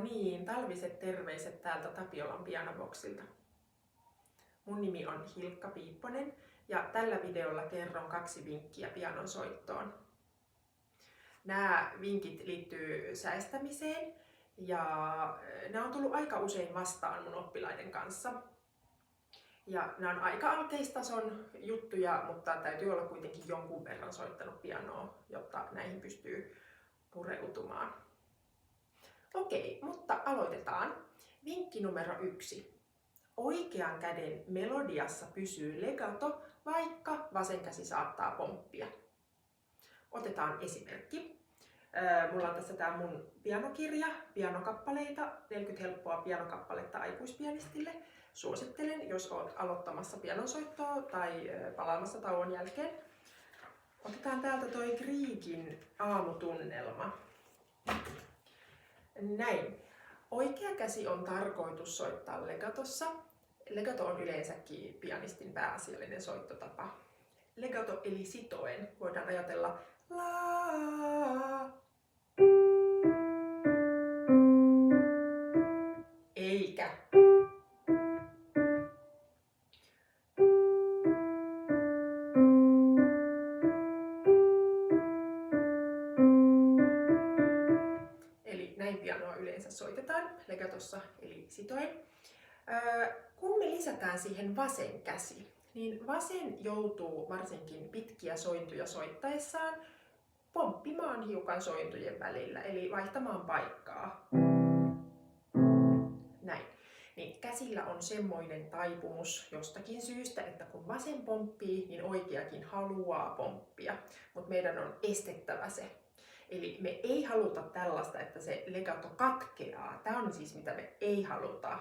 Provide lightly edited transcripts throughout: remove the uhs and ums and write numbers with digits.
niin, talviset terveiset täältä Tapiolan pianoboxilta. Mun nimi on Hilkka Piipponen ja tällä videolla kerron 2 vinkkiä pianon soittoon. Nämä vinkit liittyy säestämiseen ja nämä on tullut aika usein vastaan mun oppilaiden kanssa. Ja nämä on aika alkeistason juttuja, mutta täytyy olla kuitenkin jonkun verran soittanut pianoa, jotta näihin pystyy pureutumaan. Okei, mutta aloitetaan. Vinkki numero 1. Oikean käden melodiassa pysyy legato, vaikka vasen käsi saattaa pomppia. Otetaan esimerkki. Mulla on tässä tää mun pianokirja, pianokappaleita, 40 helppoa pianokappaletta aikuispianistille. Suosittelen, jos oot aloittamassa pianonsoittoa tai palaamassa tauon jälkeen. Otetaan täältä toi Griegin Aamutunnelma. Näin. Oikea käsi on tarkoitus soittaa legatossa. Legato on yleensäkin pianistin pääasiallinen soittotapa. Legato eli sitoen voidaan ajatella la, eikä eli näin pianoa yleensä soitetaan legatossa eli sitoen. Kun me lisätään siihen vasen käsi, niin vasen joutuu varsinkin pitkiä sointuja soittaessaan pomppimaan hiukan sointujen välillä, eli vaihtamaan paikkaa. Näin. Niin käsillä on semmoinen taipumus jostakin syystä, että kun vasen pomppii, niin oikeakin haluaa pomppia, mutta meidän on estettävä se. Eli me ei haluta tällaista, että se legato katkeaa. Tämä on siis mitä me ei haluta.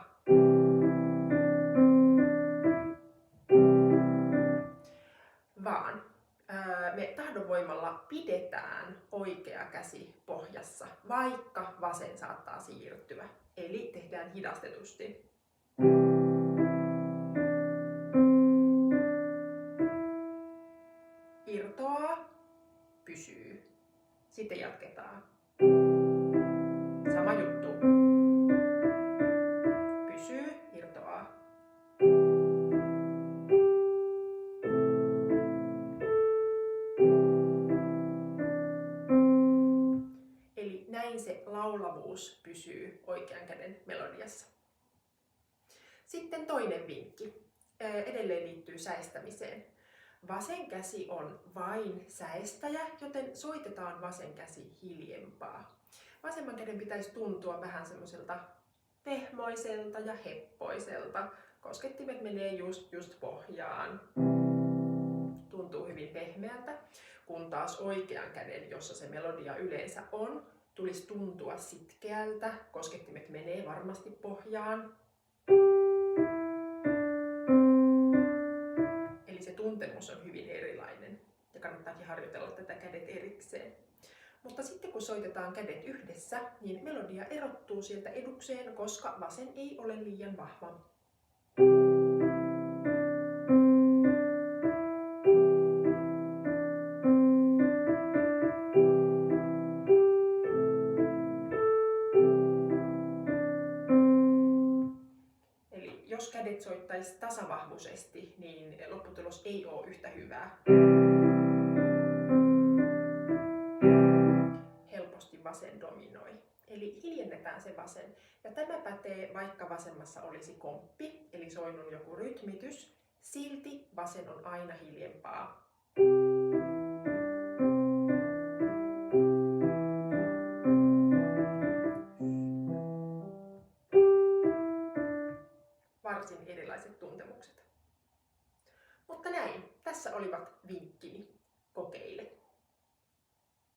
Vaan me tahdonvoimalla pidetään oikea käsi pohjassa, vaikka vasen saattaa siirtyä. Eli tehdään hidastetusti. Irtoaa, pysyy. Sitten jatketaan. Sama juttu. Pysyy, irtoaa. Eli näin se laulavuus pysyy oikean käden melodiassa. Sitten toinen vinkki. Edelleen liittyy säestämiseen. Vasen käsi on vain säestäjä, joten soitetaan vasen käsi hiljempaa. Vasemman käden pitäisi tuntua vähän semmoiselta pehmoiselta ja heppoiselta. Koskettimet menee just pohjaan. Tuntuu hyvin pehmeältä, kun taas oikean käden, jossa se melodia yleensä on, tulisi tuntua sitkeältä. Koskettimet menee varmasti pohjaan. Eli se tuntemus on hyvin erilainen ja kannattaakin harjoitella tätä kädet erikseen. Mutta sitten kun soitetaan kädet yhdessä, niin melodia erottuu sieltä edukseen, koska vasen ei ole liian vahva. Eli jos kädet soittaisi tasavahvuisesti, niin lopputulos ei ole yhtä hyvää. Helposti vasen dominoi. Eli hiljennetään se vasen. Ja tämä pätee, vaikka vasemmassa olisi komppi, eli soinnun joku rytmitys, silti vasen on aina hiljempaa. Varsin erilaiset tuntemukset. Mutta näin, tässä olivat vinkkini. Kokeile.